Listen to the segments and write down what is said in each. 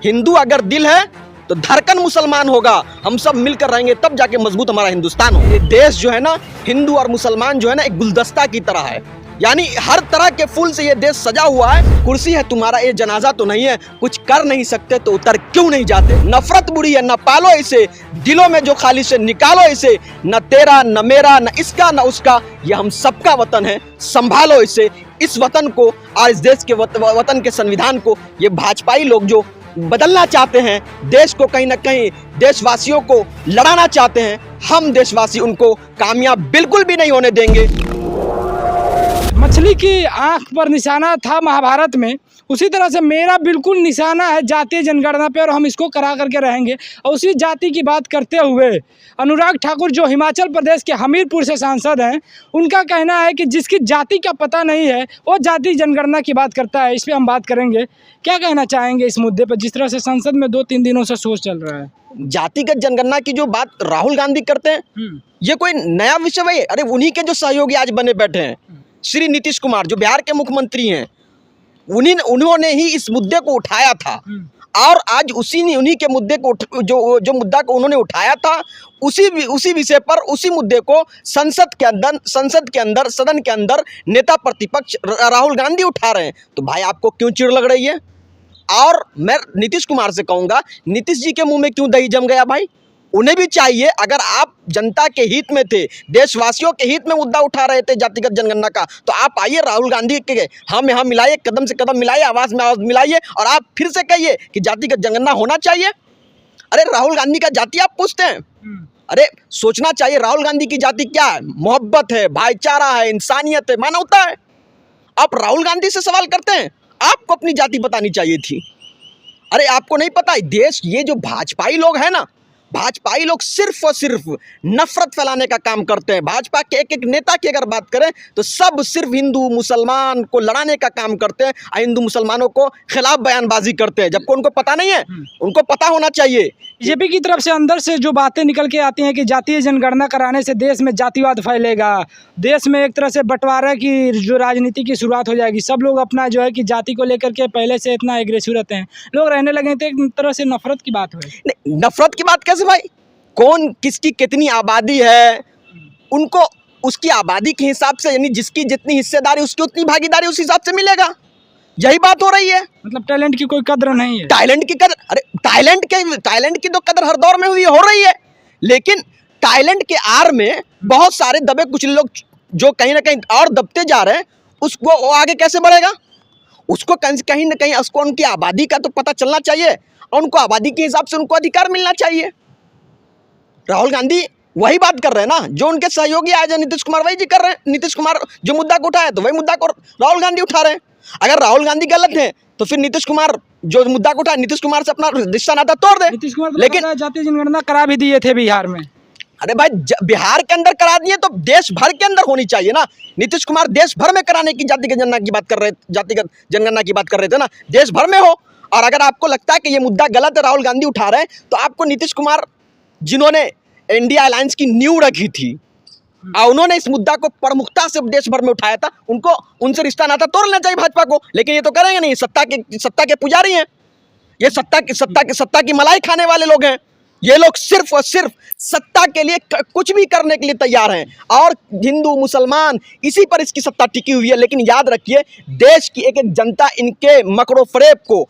हिंदू अगर दिल है तो धड़कन मुसलमान होगा। हम सब मिलकर रहेंगे तब जाके मजबूत हमारा हिंदुस्तान हो। ये देश जो है ना, हिंदू और मुसलमान जो है ना, एक गुलदस्ता की तरह है। यानी हर तरह के फूल से ये देश सजा हुआ है। कुर्सी है तुम्हारा, ये जनाजा तो नहीं है। कुछ कर नहीं सकते तो उतर क्यों नहीं जाते। नफरत बुरी है, न पालो इसे दिलों में जो खाली से निकालो इसे। न तेरा न मेरा न इसका न उसका, ये हम सबका वतन है। संभालो इसे, इस वतन को और इस देश के वतन के संविधान को ये भाजपाई लोग जो बदलना चाहते हैं, देश को कहीं ना कहीं देशवासियों को लड़ाना चाहते हैं, हम देशवासी उनको कामयाब बिल्कुल भी नहीं होने देंगे। मछली की आंख पर निशाना था महाभारत में, उसी तरह से मेरा बिल्कुल निशाना है जातीय जनगणना पे, और हम इसको करा करके रहेंगे। और उसी जाति की बात करते हुए अनुराग ठाकुर जो हिमाचल प्रदेश के हमीरपुर से सांसद हैं, उनका कहना है कि जिसकी जाति का पता नहीं है वो जातीय जनगणना की बात करता है। इस पर हम बात करेंगे। क्या कहना चाहेंगे इस मुद्दे पर, जिस तरह से संसद में 2-3 दिनों से शोर चल रहा है? जातिगत जनगणना की जो बात राहुल गांधी करते हैं, ये कोई नया विषय है? अरे उन्हीं के जो सहयोगी आज बने बैठे हैं, श्री नीतीश कुमार जो बिहार के मुख्यमंत्री हैं, उन्होंने ही इस मुद्दे को उठाया था। और आज उन्हीं के मुद्दे को जो मुद्दा को उन्होंने उठाया था, उसी विषय पर, उसी मुद्दे को संसद के अंदर सदन के अंदर नेता प्रतिपक्ष राहुल गांधी उठा रहे हैं। तो भाई आपको क्यों चिढ़ लग रही है? और मैं नीतीश कुमार से कहूँगा, नीतीश जी के मुंह में क्यों दही जम गया भाई? उन्हें भी चाहिए, अगर आप जनता के हित में थे, देशवासियों के हित में मुद्दा उठा रहे थे जातिगत जनगणना का, तो आप आइए राहुल गांधी के हम यहाँ मिलाइए, कदम से कदम मिलाइए, आवाज़ में आवाज़ मिलाइए, और आप फिर से कहिए कि जातिगत जनगणना होना चाहिए। अरे राहुल गांधी का जाति आप पूछते हैं? अरे सोचना चाहिए, राहुल गांधी की जाति क्या है? मोहब्बत है, भाईचारा है, इंसानियत है, मानवता है। आप राहुल गांधी से सवाल करते हैं? आपको अपनी जाति बतानी चाहिए थी। अरे आपको नहीं पता, देश ये जो भाजपाई लोग हैं ना, भाजपाई लोग सिर्फ और सिर्फ नफरत फैलाने का काम करते हैं। भाजपा के एक एक नेता की अगर बात करें तो सब सिर्फ हिंदू मुसलमान को लड़ाने का काम करते हैं, और हिंदू मुसलमानों को खिलाफ बयानबाजी करते हैं, जबकि उनको पता नहीं है। उनको पता होना चाहिए। बीजेपी की तरफ से अंदर से जो बातें निकल के आती हैं कि जातीय जनगणना कराने से देश में जातिवाद फैलेगा, देश में एक तरह से बंटवारा की जो राजनीति की शुरुआत हो जाएगी, सब लोग अपना जो है कि जाति को लेकर के पहले से इतना एग्रेसिव रहते हैं, लोग रहने लगे, तो एक तरह से नफरत की बात है। नफरत की बात कैसे भाई? कौन किसकी कितनी आबादी है, उनको उसकी आबादी के हिसाब से, यानी जिसकी जितनी हिस्सेदारी उसकी उतनी भागीदारी उस हिसाब से मिलेगा। यही बात हो रही है। मतलब टैलेंट की कोई कद्र नहीं है। टैलेंट की कदर, अरे टैलेंट की तो कदर हर दौर में हो रही है, लेकिन टैलेंट के आड़ में बहुत सारे दबे कुछ लोग जो कहीं ना कहीं और दबते जा रहे हैं, उसको वो आगे कैसे बढ़ेगा? उसको कहीं ना कहीं उसको उनकी आबादी का तो पता चलना चाहिए, और उनको आबादी के हिसाब से उनको अधिकार मिलना चाहिए। राहुल गांधी वही बात कर रहे हैं ना, जो उनके सहयोगी आज नीतीश कुमार वही जी कर रहे हैं। नीतीश कुमार जो मुद्दा को उठाया तो वही मुद्दा को राहुल गांधी उठा रहे हैं। अगर राहुल गांधी गलत है तो फिर नीतीश कुमार जो मुद्दा को उठाया, नीतीश कुमार से अपना रिश्ता नाता तोड़ दे। नीतीश कुमार लेकिन जातीय जनगणना करा भी दिए थे बिहार में। अरे भाई बिहार के अंदर करा दिए तो देश भर के अंदर होनी चाहिए ना। नीतीश कुमार देश भर में कराने की जातिगत जनगणना की बात कर रहे थे ना, देश भर में हो। और अगर आपको लगता है कि ये मुद्दा गलत है, राहुल गांधी उठा रहे हैं, तो आपको नीतीश कुमार जिन्होंने इंडिया अलायंस की नींव रखी थी और उन्होंने इस मुद्दा को प्रमुखता से देश भर में उठाया था, उनको उनसे रिश्ता नाता तोड़ लेना चाहिए भाजपा को। लेकिन ये तो करेंगे नहीं, सत्ता के पुजारी हैं, ये सत्ता की मलाई खाने वाले लोग हैं। ये लोग सिर्फ और सिर्फ सत्ता के लिए कुछ भी करने के लिए तैयार हैं, और हिंदू मुसलमान इसी पर इसकी सत्ता टिकी हुई है। लेकिन याद रखिए, देश की एक एक जनता इनके मकरो फरेब को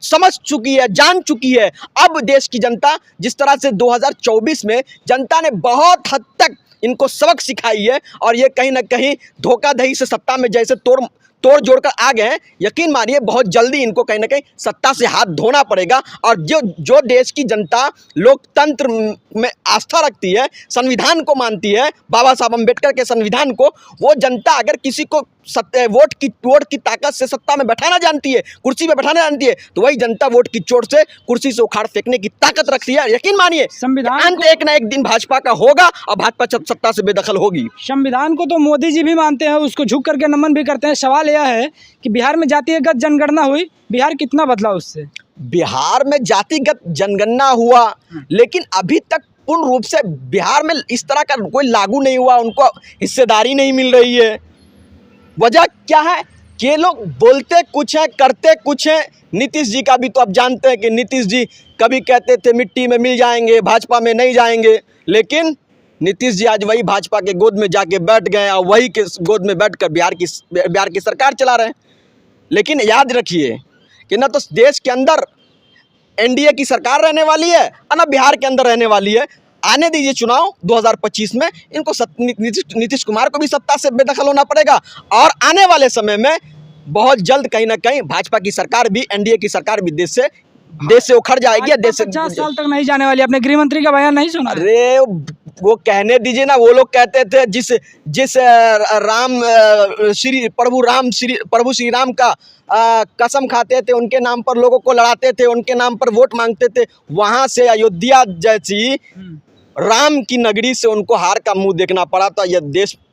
समझ चुकी है, जान चुकी है। अब देश की जनता, जिस तरह से 2024 में जनता ने बहुत हद तक इनको सबक सिखाई है, और ये कहीं ना कहीं धोखाधड़ी से सत्ता में जैसे तोड़ जोड़ कर आ गए हैं, यकीन मानिए बहुत जल्दी इनको कहीं ना कहीं सत्ता से हाथ धोना पड़ेगा। और जो देश की जनता लोकतंत्र में आस्था रखती है, संविधान को मानती है, बाबा साहब अम्बेडकर के संविधान को, वो जनता अगर किसी को वोट की ताकत से सत्ता में बैठाना जानती है, कुर्सी में बैठाना जानती है, तो वही जनता वोट की चोट से कुर्सी से उखाड़ फेंकने की ताकत रखती है। यकीन मानिए संविधान एक ना एक दिन भाजपा का होगा, और भाजपा सत्ता से बेदखल होगी। संविधान को तो मोदी जी भी मानते हैं, उसको झुक करके नमन भी करते हैं। सवाल यह है कि बिहार में जातिगत जनगणना हुई, बिहार कितना बदला उससे? बिहार में जातिगत जनगणना हुआ, लेकिन अभी तक पूर्ण रूप से बिहार में इस तरह का कोई लागू नहीं हुआ, उनको हिस्सेदारी नहीं मिल रही है। वजह क्या है कि ये लोग बोलते कुछ हैं, करते कुछ हैं। नीतीश जी का भी तो आप जानते हैं कि नीतीश जी कभी कहते थे मिट्टी में मिल जाएंगे, भाजपा में नहीं जाएंगे, लेकिन नीतीश जी आज वही भाजपा के गोद में जाके बैठ गए और वही के गोद में बैठकर बिहार की सरकार चला रहे हैं। लेकिन याद रखिए कि ना तो देश के अंदर एनडीए की सरकार रहने वाली है और ना बिहार के अंदर रहने वाली है। आने दीजिए चुनाव 2025 में, इनको नीतीश कुमार को भी सत्ता से बेदखल होना पड़ेगा और आने वाले समय में बहुत जल्द कहीं ना कहीं भाजपा की सरकार भी, एनडीए की सरकार भी देश से उखड़ जाएगी। देश से 50 साल तक नहीं जाने वाली। अपने गृह मंत्री का बयान नहीं सुना? अरे वो कहने दीजिए ना। वो लोग कहते थे जिस प्रभु श्री राम का कसम खाते थे, उनके नाम पर लोगों को लड़ाते थे, उनके नाम पर वोट मांगते थे, वहां से अयोध्या जैसी राम की नगरी से उनको हार का मुंह देखना पड़ा। तो यह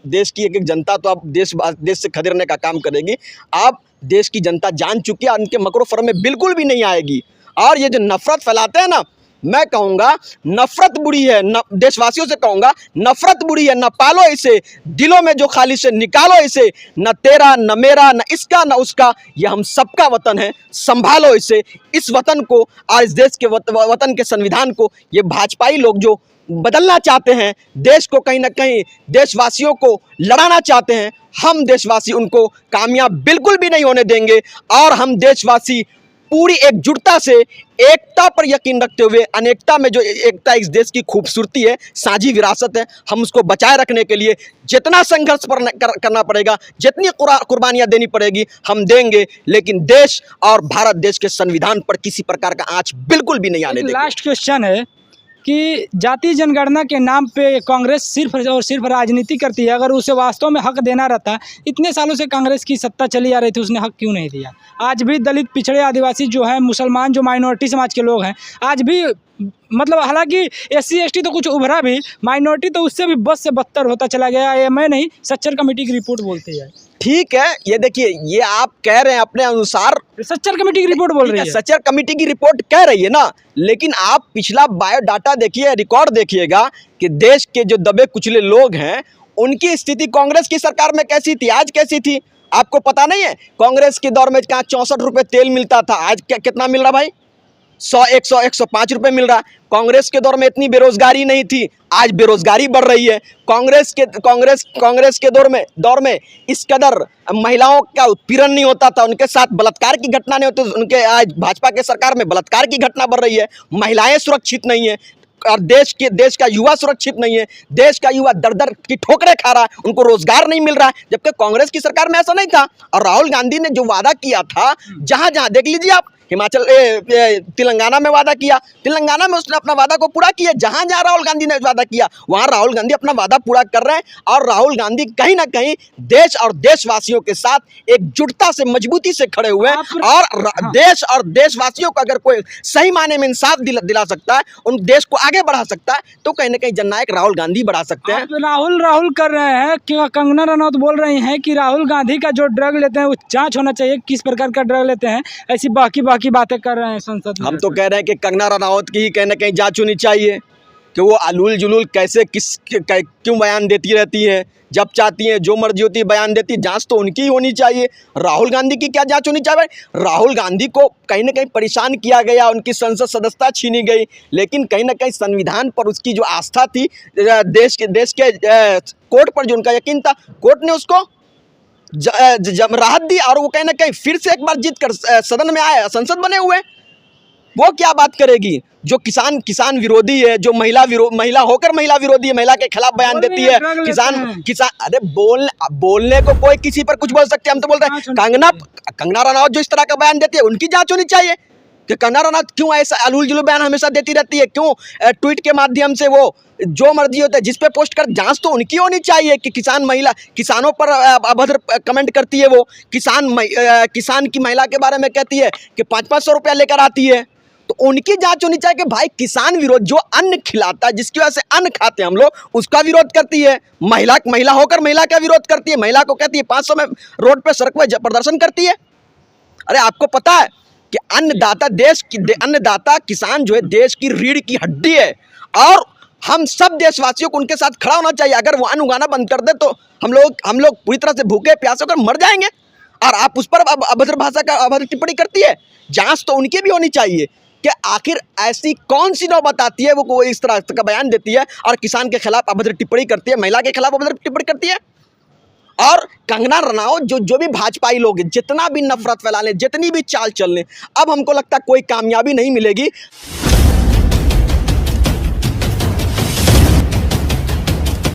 देश की एक जनता तो अब देश से खदेड़ने का काम करेगी। अब देश की जनता जान चुकी है, उनके मकरो फर में बिल्कुल भी नहीं आएगी। और ये जो नफरत फैलाते हैं ना, मैं कहूँगा नफरत बुरी है। देशवासियों से कहूँगा नफरत बुरी है, न पालो इसे, दिलों में जो खालिश है निकालो इसे। न तेरा न मेरा न इसका न उसका, यह हम सबका वतन है, संभालो इसे। इस वतन को और इस देश के वतन के संविधान को ये भाजपाई लोग जो बदलना चाहते हैं, देश को कहीं ना कहीं देशवासियों को लड़ाना चाहते हैं, हम देशवासी उनको कामयाब बिल्कुल भी नहीं होने देंगे। और हम देशवासी पूरी एकजुटता से, एकता पर यकीन रखते हुए, अनेकता में जो एकता इस देश की खूबसूरती है, साझी विरासत है, हम उसको बचाए रखने के लिए जितना संघर्ष करना पड़ेगा, जितनी कुर्बानियां देनी पड़ेगी, हम देंगे। लेकिन देश और भारत देश के संविधान पर किसी प्रकार का आंच बिल्कुल भी नहीं आने देंगे। लास्ट क्वेश्चन है कि जाति जनगणना के नाम पे कांग्रेस सिर्फ और सिर्फ राजनीति करती है। अगर उसे वास्तव में हक देना रहता, इतने सालों से कांग्रेस की सत्ता चली आ रही थी, उसने हक क्यों नहीं दिया? आज भी दलित, पिछड़े, आदिवासी जो हैं, मुसलमान जो माइनॉरिटी समाज के लोग हैं, आज भी मतलब हालांकि SC ST तो कुछ उभरा भी, माइनॉरिटी तो उससे भी बस से बदतर होता चला गया। ये मैं नहीं, सच्चर कमेटी की रिपोर्ट बोलती है। ठीक है, ये देखिए, ये आप कह रहे हैं अपने अनुसार, सच्चर कमेटी की रिपोर्ट बोल रही है। सच्चर कमेटी की रिपोर्ट कह रही है ना, लेकिन आप पिछला बायोडाटा देखिए, रिकॉर्ड देखिएगा कि देश के जो दबे कुचले लोग हैं, उनकी स्थिति कांग्रेस की सरकार में कैसी थी, आज कैसी थी, आपको पता नहीं है? कांग्रेस के दौर में कहाँ 64 रुपये तेल मिलता था, आज कितना मिल रहा भाई? 100, 100, 105 रुपये मिल रहा। कांग्रेस के दौर में इतनी बेरोजगारी नहीं थी, आज बेरोजगारी बढ़ रही है। कांग्रेस के दौर में इस कदर महिलाओं का उत्पीड़न नहीं होता था, उनके साथ बलात्कार की घटना नहीं होती, उनके आज भाजपा के सरकार में बलात्कार की घटना बढ़ रही है। महिलाएं सुरक्षित नहीं है और देश का युवा सुरक्षित नहीं है। देश का युवा दर दर की ठोकरें खा रहा है, उनको रोजगार नहीं मिल रहा है, जबकि कांग्रेस की सरकार में ऐसा नहीं था। और राहुल गांधी ने जो वादा किया था, जहां जहां देख लीजिए आप, हिमाचल तेलंगाना में वादा किया, तेलंगाना में उसने अपना वादा को पूरा किया। जहां जहां राहुल गांधी ने वादा किया, वहां राहुल गांधी अपना वादा पूरा कर रहे हैं। और राहुल गांधी कहीं ना कहीं देश और देशवासियों के साथ एकजुटता से, मजबूती से खड़े हुए हैं। और देश और देशवासियों को अगर कोई सही मायने में इंसाफ दिला सकता है, उन देश को आगे बढ़ा सकता है, तो कहीं ना कहीं जननायक राहुल गांधी बढ़ा सकते हैं। राहुल कर रहे हैं कि कंगना रनौत बोल रही हैं कि राहुल गांधी का जो ड्रग लेते हैं वो जांच होना चाहिए, किस प्रकार का ड्रग लेते हैं, ऐसी बाकी बातें कर रहे हैं संसद में। हम तो कह रहे हैं कि कंगना रनौत की ही कहीं ना कहीं जांच होनी चाहिए कि वो अलूल जुलूल कैसे क्यों बयान देती रहती है, जब चाहती है जो मर्जी होती है बयान देती है। जांच तो उनकी ही होनी चाहिए, राहुल गांधी की क्या जांच होनी चाहिए? राहुल गांधी को कहीं ना कहीं परेशान किया गया, उनकी संसद सदस्यता छीनी गई, लेकिन कहीं ना कहीं संविधान पर उसकी जो आस्था थी, देश के कोर्ट पर जो उनका यकीन था, कोर्ट ने उसको जब राहत दी और वो कहीं ना कहीं फिर से एक बार जीत कर सदन में आए, संसद बने हुए। वो क्या बात करेगी? जो किसान विरोधी है, जो महिला होकर महिला विरोधी है, महिला के खिलाफ बयान देती है, किसान अरे बोलने को कोई किसी पर कुछ बोल सकते हैं। हम तो बोलते हैं कंगना रनौत जो इस तरह का बयान देती है, उनकी जांच होनी चाहिए कि कंगना रनौत क्यों ऐसा अलूल जुलूल बयान हमेशा देती रहती है, क्यों ट्वीट के माध्यम से वो जो मर्जी होता है जिस पे पोस्ट कर। जांच तो उनकी होनी चाहिए कि किसानों पर अभद्र कमेंट करती है, वो किसान की महिला के बारे में कहती है कि 500-500 रुपया लेकर आती है, तो उनकी जांच होनी चाहिए कि भाई किसान विरोध, जो अन्न खिलाता है, जिसकी वजह से अन्न खाते हैं हम लोग, उसका विरोध करती है। महिला होकर महिला का विरोध करती है, महिला को कहती है 500 में रोड पे सड़क पे प्रदर्शन करती है। अरे आपको पता है कि अन्नदाता किसान जो है देश की रीढ़ की हड्डी है, और हम सब देशवासियों को उनके साथ खड़ा होना चाहिए। अगर वो अन्न उगाना बंद कर दे तो हम लोग पूरी तरह से भूखे प्यासे होकर मर जाएंगे। और आप उस पर अभद्र भाषा का अभद्र टिप्पणी करती है। जांच तो उनकी भी होनी चाहिए कि आखिर ऐसी कौन सी नौबत आती है वो इस तरह का बयान देती है और किसान के खिलाफ अभद्र टिप्पणी करती है, महिला के खिलाफ अभद्र टिप्पणी करती है। और कंगना रनावत जो भी भाजपाई लोग हैं, जितना भी नफरत फैला लें, जितनी भी चाल चल लें, अब हमको लगता है कोई कामयाबी नहीं मिलेगी।